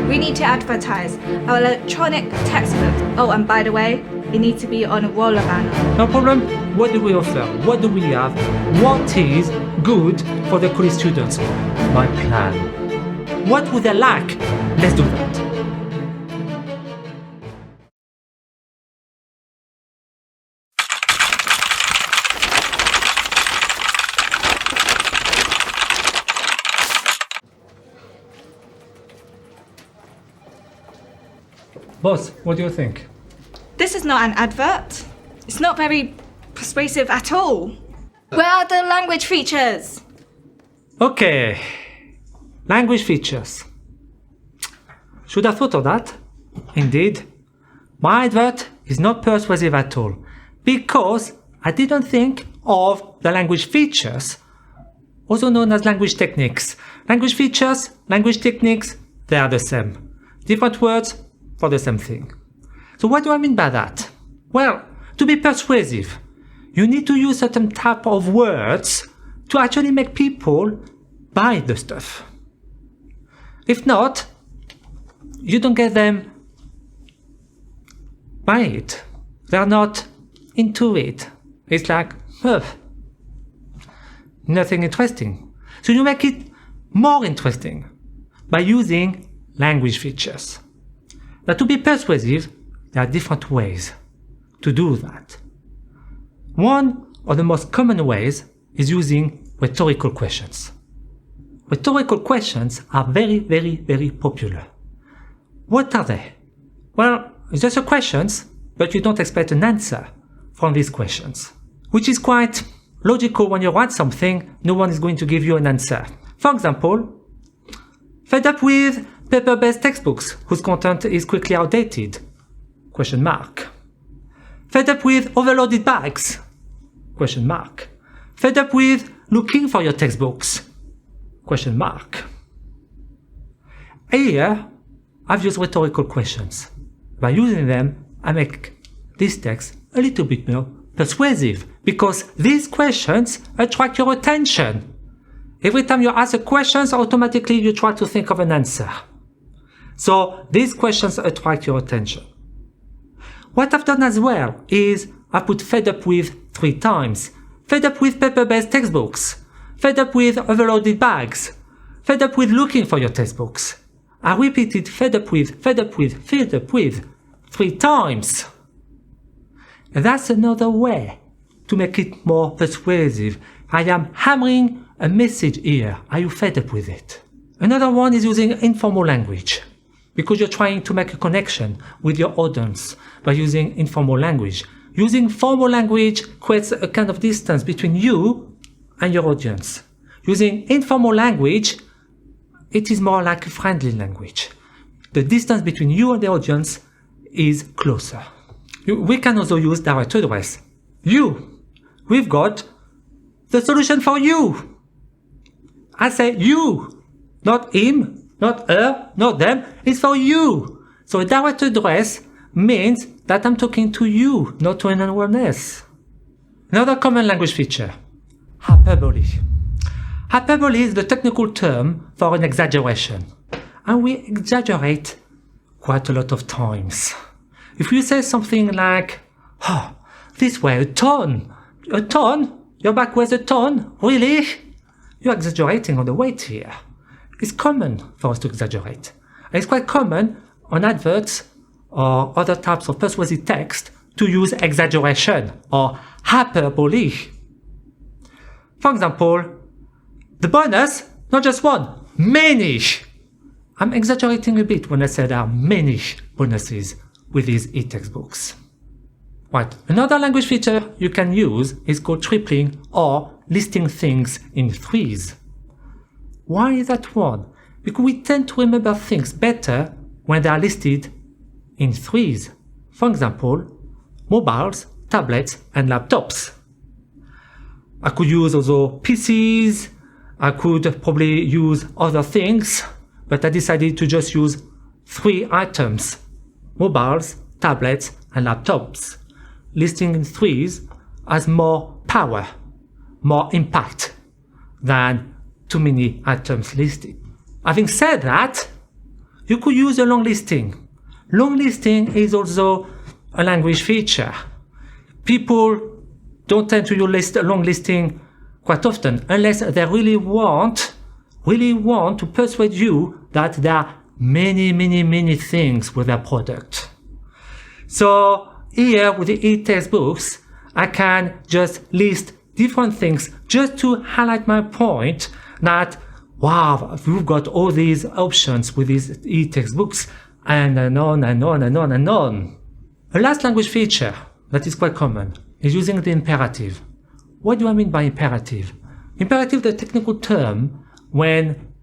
We need to advertise our electronic textbook. Oh, and by the way, it needs to be on a roller banner. No problem. What do we offer? What do we have? What is good for the college students? My plan. What would they like? Let's do that. Boss, what do you think? This is not an advert. It's not very persuasive at all. Where are the language features? Okay. Language features. Should have thought of that. Indeed. My advert is not persuasive at all because I didn't think of the language features, also known as language techniques. Language features, language techniques, they are the same. Different words for the same thing. So what do I mean by that? Well, to be persuasive, you need to use certain type of words to actually make people buy the stuff. If not, you don't get them buy it. They're not into it. It's like, nothing interesting. So you make it more interesting by using language features. Now, to be persuasive, there are different ways to do that. One of the most common ways is using rhetorical questions. Rhetorical questions are very, very, very popular. What are they? Well, it's just a questions, but you don't expect an answer from these questions, which is quite logical. When you write something, no one is going to give you an answer. For example, fed up with paper-based textbooks whose content is quickly outdated? Question mark. Fed up with overloaded bags? Question mark. Fed up with looking for your textbooks? Question mark. Here, I've used rhetorical questions. By using them, I make this text a little bit more persuasive because these questions attract your attention. Every time you ask a question, automatically you try to think of an answer. So these questions attract your attention. What I've done as well is I put fed up with 3 times. Fed up with paper-based textbooks. Fed up with overloaded bags. Fed up with looking for your textbooks. I repeated fed up with 3 times. And that's another way to make it more persuasive. I am hammering a message here. Are you fed up with it? Another one is using informal language, because you're trying to make a connection with your audience by using informal language. Using formal language creates a kind of distance between you and your audience. Using informal language, it is more like a friendly language. The distance between you and the audience is closer. We can also use direct address. You. We've got the solution for you. I say you, not him, not her, not them. It's for you. So a direct address means that I'm talking to you, not to anyone else. Another common language feature, hyperbole. Hyperbole is the technical term for an exaggeration. And we exaggerate quite a lot of times. If you say something like, oh, this way, a ton? Your back weighs a ton? Really? You're exaggerating on the weight here. It's common for us to exaggerate. And it's quite common on adverts or other types of persuasive text to use exaggeration or hyperbole. For example, the bonus, not just one, many. I'm exaggerating a bit when I say there are many bonuses with these e-textbooks. Right. Another language feature you can use is called tripling or listing things in threes. Why is that one? Because we tend to remember things better when they are listed in threes. For example, mobiles, tablets, and laptops. I could use also PCs, I could probably use other things, but I decided to just use 3 items: mobiles, tablets, and laptops. Listing in threes has more power, more impact than too many items listed. Having said that, You could use a long listing. Long listing is also a language feature. People don't tend to use a long listing quite often unless they really want to persuade you that there are many things with their product. So here with the e-textbooks, I can just list different things just to highlight my point that, wow, we've got all these options with these e-textbooks and on and on and on and on. A last language feature that is quite common is using the imperative. What do I mean by imperative? Imperative is a technical term when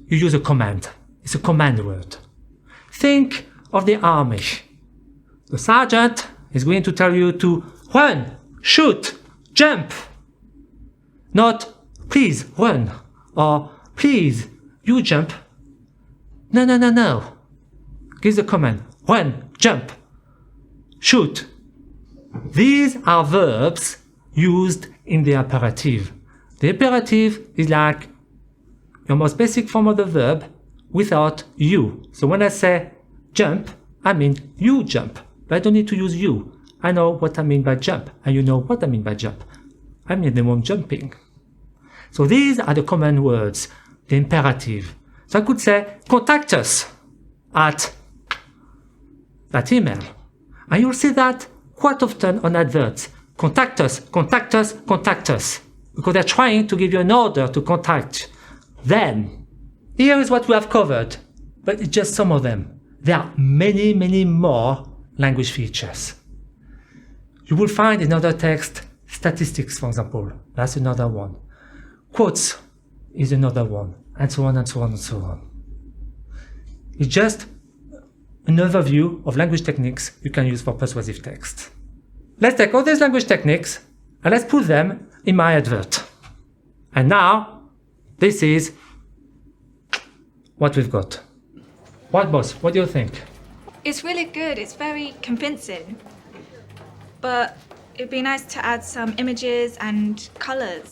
you use a command. It's a command word. Think of the army. The sergeant is going to tell you to run, shoot, jump. Not please run or please you jump. No. Give the command run, jump, shoot. These are verbs used in the imperative. The imperative is like your most basic form of the verb without you. So when I say jump, I mean you jump, but I don't need to use you. I know what I mean by jump, and you know what I mean by jump. I mean the one jumping. So these are the command words, the imperative. So I could say contact us at that email. And you'll see that quite often on adverts. Contact us, contact us, contact us. Because they're trying to give you an order to contact them. Here is what we have covered, but it's just some of them. There are many more language features. You will find in other text statistics, for example. That's another one. Quotes is another one, and so on and so on and so on. It's just an overview of language techniques you can use for persuasive text. Let's take all these language techniques and let's put them in my advert. And now, this is what we've got. What, boss? What do you think? It's really good. It's very convincing. But it'd be nice to add some images and colours.